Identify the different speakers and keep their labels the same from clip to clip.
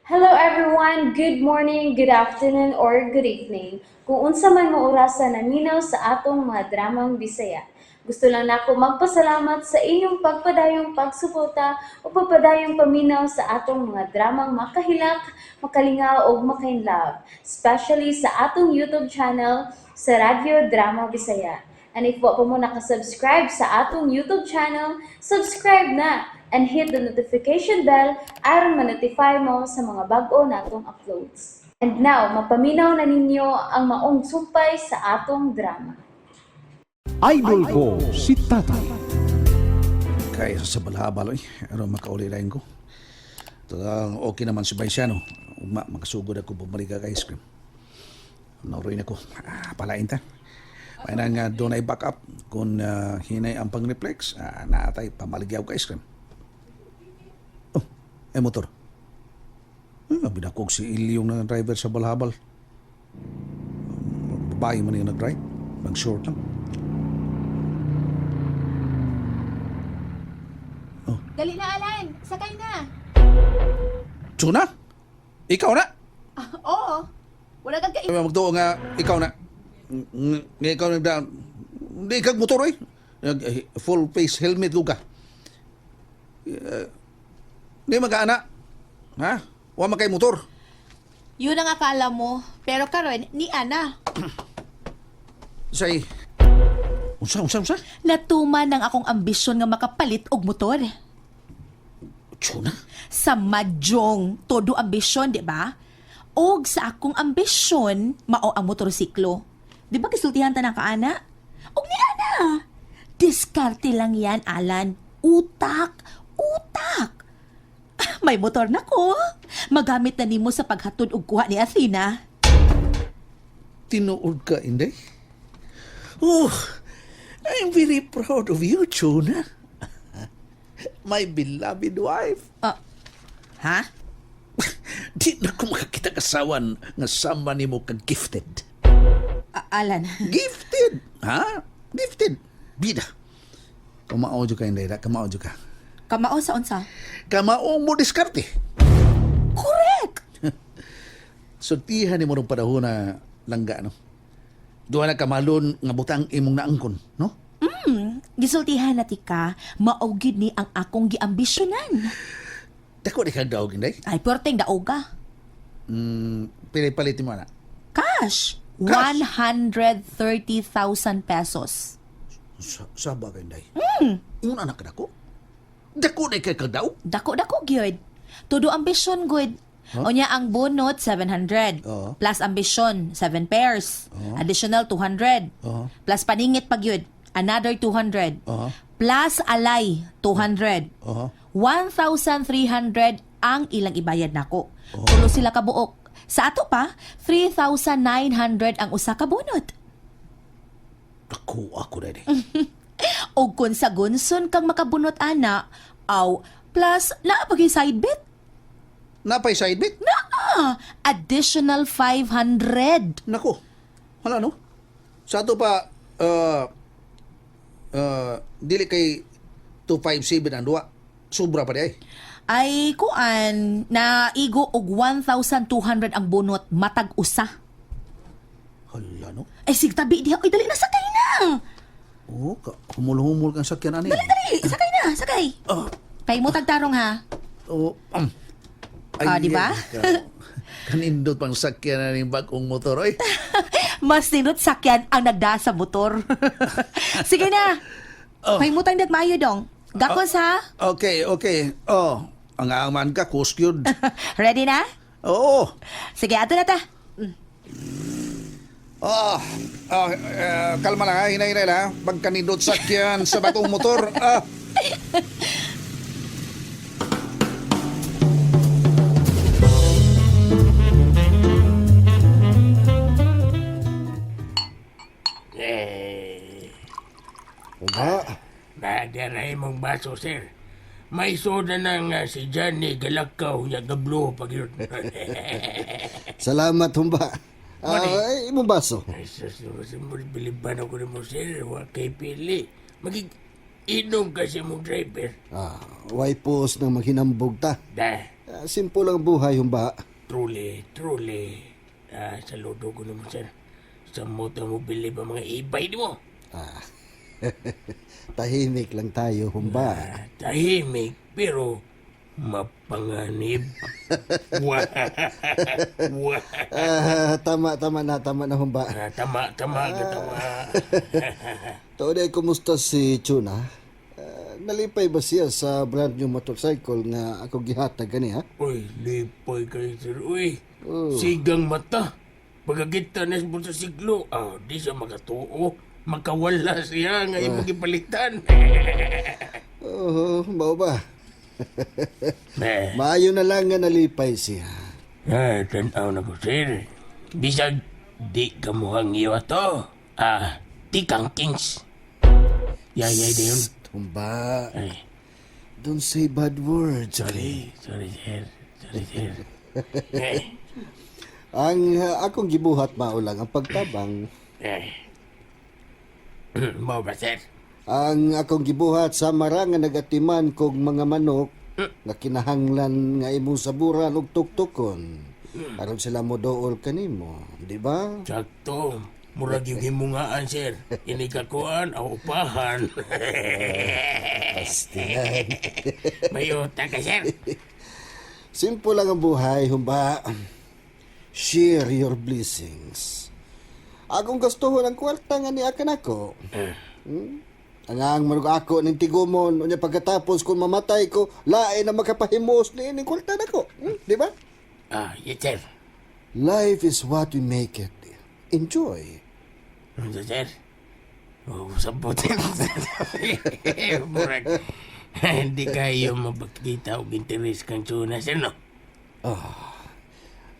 Speaker 1: Hello everyone, good morning, good afternoon, or good evening. Kung unsa man mo orasan naminaw sa atong mga dramang Bisaya. Gusto lang nako magpasalamat sa inyong pagpadayong pagsuporta o pagpadayong paminaw sa atong mga dramang makahilak, makalingaw o makainlove, especially sa atong YouTube channel sa Radyo Drama Bisaya. And if wa pa mo nakasubscribe sa atong YouTube channel, subscribe na and hit the notification bell aron ma-notify mo sa mga bag-o natong uploads. And now, mapaminaw na ninyo ang maong sumpay sa atong drama.
Speaker 2: Idol ko si Tatay.
Speaker 3: Kaya sa balhabal ano makauli rin ko. Okay naman si Baisiano. Ugma, makasugod ako bumalik ka ice cream. Nauroy na ko. Palain ta. May nang doon ay backup kung hinay ang pang-reflex, naatay pamaligyaw ka ice cream. Oh, motor. Binakog si Ilyong na driver sa balhabal. Babae man yung nag-drive. Mag-short lang.
Speaker 4: Dali na, Alan! Sakay na!
Speaker 3: Tsuna? Ikaw na?
Speaker 4: Oo! Wala kang kain...
Speaker 3: Magtuo nga, ikaw na. Nga ikaw nagdaan. Hindi kag motor full face helmet luga. Hindi mag-aana. Ha? Huwag makay motor.
Speaker 4: Yun ang akala mo. Pero karon ni Ana.
Speaker 3: Say, unsa?
Speaker 4: Natuman ng akong ambisyon nga makapalit og motor.
Speaker 3: Tsuna?
Speaker 4: Sa madyong todo ambisyon, di ba? Og sa akong ambisyon, mao ang motorsiklo. Di ba kisultihan ta ng kaana? Og ni Ana! Diskarte lang yan, Alan. Utak! May motor na ko. Magamit na nimo sa paghatod og kuha ni Athena.
Speaker 3: Tinuod ka, Inday? Oh, I'm very proud of you, Tsuna. My beloved wife.
Speaker 4: Ha?
Speaker 3: Di na ko makakita kasawan nga sama ni mo ka-gifted.
Speaker 4: Alan.
Speaker 3: Gifted! Ha? Gifted. Bida. Kamao ka, Inday. Kamao ka.
Speaker 4: Kamao sa unsa?
Speaker 3: Kamao mo diskarte.
Speaker 4: Correct!
Speaker 3: Sultihan ni mo rin panahon na langga, no? Doon na kamalon nga butang imong naangkon, no?
Speaker 4: Gisultihan na tika, maugid ni ang akong giambisyonan.
Speaker 3: Dako di kang daog, Inday.
Speaker 4: Ay, puwerteng daoga.
Speaker 3: Pilipalit mo na.
Speaker 4: Cash!
Speaker 3: Cash?
Speaker 4: 130,000 pesos.
Speaker 3: Sa bagay, Inday. Yung anak na ko? Dako na kay kang daog?
Speaker 4: Dako-dako, gyud. Todo ambisyon, good. O niya ang bunot, 700.
Speaker 3: Oo.
Speaker 4: Plus ambisyon, 7 pairs. Additional, 200.
Speaker 3: Oo.
Speaker 4: Plus paningit pag yun, another 200.
Speaker 3: Oo.
Speaker 4: Plus alay, 200.
Speaker 3: Oo.
Speaker 4: 1,300 ang ilang ibayad nako. Tulo sila kabuok. Sa ato pa, 3,900 ang usa ka bunot.
Speaker 3: Ako na
Speaker 4: O kung sa gunson kang makabunot ana, aw, plus naapagay side bet.
Speaker 3: Napay side bit?
Speaker 4: Additional 500.
Speaker 3: Nako. Wala, no? Sa ato pa, dili kay 257 ang duwa. Sobra pa di ay.
Speaker 4: Ay, kuan, na igo og 1,200 ang bunot, matag usa.
Speaker 3: Hala, no?
Speaker 4: Ay, sige tabi diha. Ay, dali na, sakay na.
Speaker 3: Oo, humul-humul kang sakyan ani.
Speaker 4: Dali, sakay na, sakay. Kay mo tagtarong ha.
Speaker 3: Oo.
Speaker 4: Di ba?
Speaker 3: Kanindot pang sakyan na ng bagong motor, oy.
Speaker 4: Mas sinot sakyan ang nagda sa motor. Sige na. Kay mo tang mayo dong. Gakos ha.
Speaker 3: Okay. Ang aman ka, kuskiyod.
Speaker 4: Ready na?
Speaker 3: Oo.
Speaker 4: Sige, ato na ta.
Speaker 3: Kalma lang ha, hinay na. Pagkanindot sakyan sa batong motor.
Speaker 5: Nadaray mong baso, sir. May soda na nga si Johnny Galakaw niya gablo pag yun.
Speaker 6: Salamat, humba. Imong baso.
Speaker 5: Ay, biliban ako na mo, sir. Huwag kay pili. Inom kasi mong driver.
Speaker 6: Way pos nang maghinambog ta.
Speaker 5: Dah,
Speaker 6: Simple lang buhay, humba.
Speaker 5: Truly. Saludo ko naman, sir. Sa mo mo bilib ang mga ibay di mo.
Speaker 6: Tahimik lang tayo, humba.
Speaker 5: Tahimik, pero mapanganib. Wah.
Speaker 6: Tama na, humba.
Speaker 5: Tama, tama.
Speaker 6: Today, kumusta si Chuna? Nalipay ba siya sa brand new motorcycle nga ako gihatag gani, ha?
Speaker 5: Uy, lipay kayo, sir. Uy, sigang mata. Pagkakita na sa siglo, di siya makatuo. Makawala siya nga imong ipalitan.
Speaker 6: Oo, bao ba?
Speaker 5: Eh,
Speaker 6: Maayo na lang nga nalipay siya.
Speaker 5: tanaw na ko, sir. Bisag, di ka mo hangiwa to. Di kang kings. Yayay na yun.
Speaker 6: Humba,
Speaker 5: Ay,
Speaker 6: don't say bad words, okay?
Speaker 5: sorry, sir. Eh,
Speaker 6: Ang akong gibuhat mao lang ang pagtabang.
Speaker 5: Mau ba, sir?
Speaker 6: Ang akong gibuhat sa nga nagatiman kog mga manok nga kinahanglan nga imong saburan og tuktukon. Aron sila mo dool kanimo, di ba?
Speaker 5: Sakto. Murag yung himungaan, sir. Inikakuan, upahan.
Speaker 6: Pastilan.
Speaker 5: May utak ka, sir.
Speaker 6: Simple lang ang buhay, humba. Share your blessings. Akong gustuhon ang kwarta nga niakan ako. Ang manug ako ning tigumon, unya pagkatapos kung mamatay ko, lain na makapahimos ni ning kwarta nako. Di ba?
Speaker 5: Yes, sir.
Speaker 6: Life is what we make it. Enjoy.
Speaker 5: Ano, sir? Sabutin. Murag, hindi kayo mapagkita o interes kang tuna, sir, no?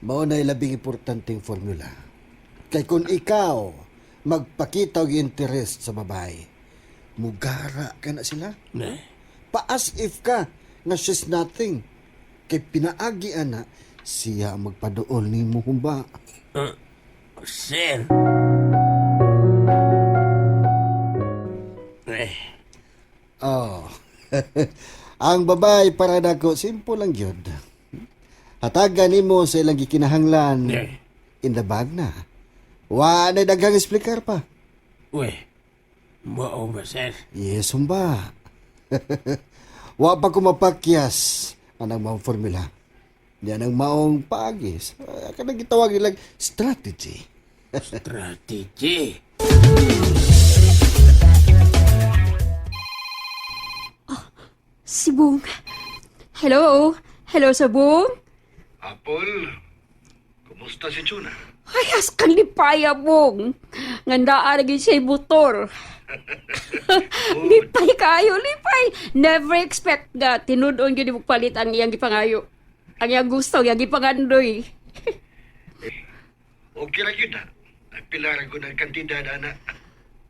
Speaker 6: Mao na labing importanteng formula. Kay kung ikaw magpakita og interest sa babae, mugara ka na sila. Paas if ka nga she's nothing. Kay pinaagi ana siya ang magpaduol nimo, humba.
Speaker 5: Sir.
Speaker 6: Ang babae para nako simple lang gyud. Hatagan nimo sa ilang gikinahanglan in the bag na. Wa na daghang explicar pa.
Speaker 5: Uy, mao ba, sir?
Speaker 6: Yes, humba. Wa pa ko mapakyas anang maong formula. Yan ang maong paagis. Kanang gitawag nilang strategy.
Speaker 5: Strategy.
Speaker 7: Si Bong. Hello? Hello sa Bong?
Speaker 8: Apol, kumusta si Chuna?
Speaker 7: Ay, as kang lipaya, Bong. Ngandaan lagi siya motor. Lipay kayo, lipay. Never expect nga. Tinudon yun yung palit ang iyang gipangayo. Ang iyang gusto, iyang gipangandoy.
Speaker 8: Okay lang yun, ha? Pilaran ko ng kantidad, anak.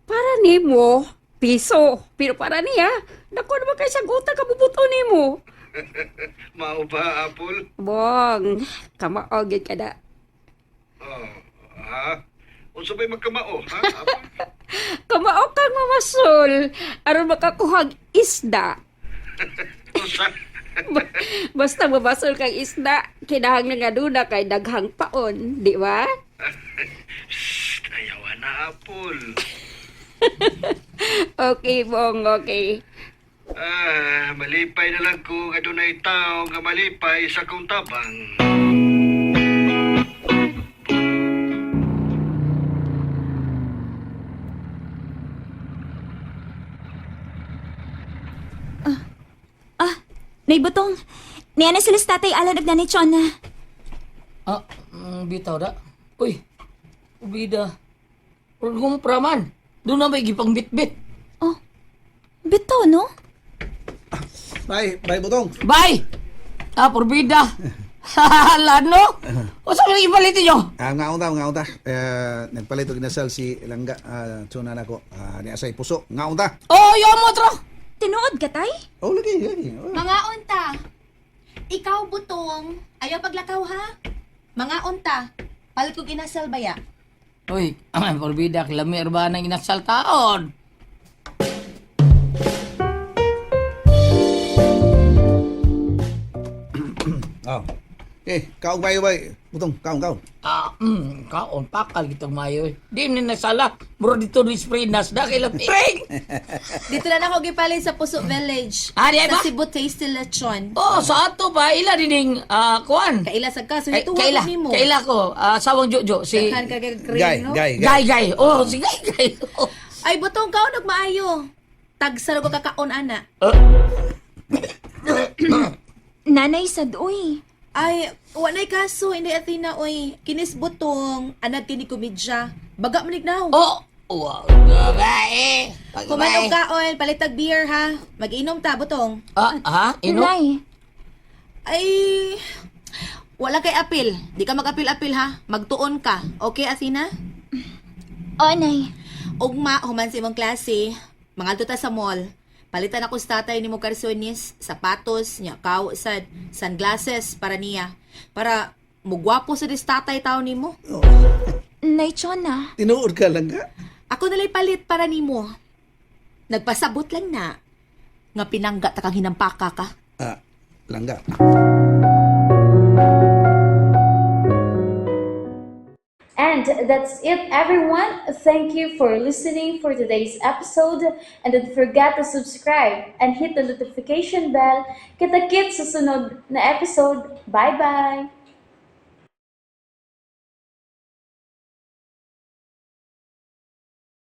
Speaker 7: Para ni mo, piso. Pero para niya, naku naman kayo sa guta kabubuto ni mo.
Speaker 8: Mao ba, Apol?
Speaker 7: Bong, kamaogin ka na.
Speaker 8: Oh, ha? Unsa ba'y magkamao, ha, Apol?
Speaker 7: Kamao kang mamasul. Aron makakuhag isda.
Speaker 8: Unsa?
Speaker 7: Basta mabasol kang isda, kinahang nga duna kay daghang paon, di ba?
Speaker 8: Shhh, ayawa na, Apol.
Speaker 7: Okay, Bong, okay.
Speaker 8: Malipay na lang ko nga dunay tao nga malipay sa kong tabang.
Speaker 9: Naibutong, niya na sila sa tatay alam na ni Chon na.
Speaker 10: Bitaw da. Uy, ubida. Urgong praman. Doon na may gipang bitbit.
Speaker 9: Oh, bito, no?
Speaker 3: Bye, butong.
Speaker 10: Bye! Purbida. Lano? O sa mga ipalitin nyo?
Speaker 3: Nga unta. Nagpalit og inasal si Langga, tuna nako. Ni asay puso. Nga unta.
Speaker 10: Oh, yung mo tro.
Speaker 9: Tinuod ka, tay?
Speaker 3: Oh, lagi.
Speaker 4: Mga unta, ikaw butong, ayaw paglakaw ha? Mga unta, palit ko ginasal baya.
Speaker 10: Uy, purbida, kilamir ba ng inasal taon?
Speaker 3: Oh. Kaong bayo ba? Butong, kaong.
Speaker 10: Kaon, pakal kitang mayo. Di ni nasala. Muro dito ni spray nasda kay Lapring.
Speaker 4: Dito na ako gipalit sa Puso Village.
Speaker 10: Di ba?
Speaker 4: Sa Cebu Tasty Lechon.
Speaker 10: Oh, sa ato ba? Ila dining, kuan.
Speaker 4: Kaila sa kaso
Speaker 10: Kay-
Speaker 4: nito
Speaker 10: Kaila,
Speaker 4: mo.
Speaker 10: kaila ko. Sawang Jojo. Si
Speaker 4: Daghan ka kay
Speaker 3: Gay,
Speaker 4: no?
Speaker 10: Gay. Oh, si Gay. Oh.
Speaker 4: Ay butong kaon og maayo. Tagsaro ko kakaon ana.
Speaker 9: Nanay sad, uy.
Speaker 4: Ay, wanay kaso, hindi Athena, oy. Kinis butong, anad kini komedya. Baga manig now.
Speaker 10: Oh, wow, babae.
Speaker 4: Kumanog ka, oil, palitag beer, ha? Mag-inom ta, butong.
Speaker 10: Ino?
Speaker 9: Nay,
Speaker 4: Ay, wala kay apil. Di ka mag-apil-apil, ha? Magtuon ka. Okay, Athena?
Speaker 9: o nay.
Speaker 4: Ugma, human sa imong klase, mangalto ta sa mall. Palitan ako sa tatay ni mo karsonis, sapatos, nya kao sad, sunglasses para niya. Para mugwapo sa dis tatay tao nimo.
Speaker 9: Nay Chona.
Speaker 3: Tinuod ka lang ka?
Speaker 4: Ako nalay palit para nimo. Nagpasabot lang na nga pinangga ta kang hinampaka ka.
Speaker 3: Langga.
Speaker 1: And that's it, everyone. Thank you for listening for today's episode. And don't forget to subscribe and hit the notification bell. Kita-kits sa sunod na episode. Bye-bye!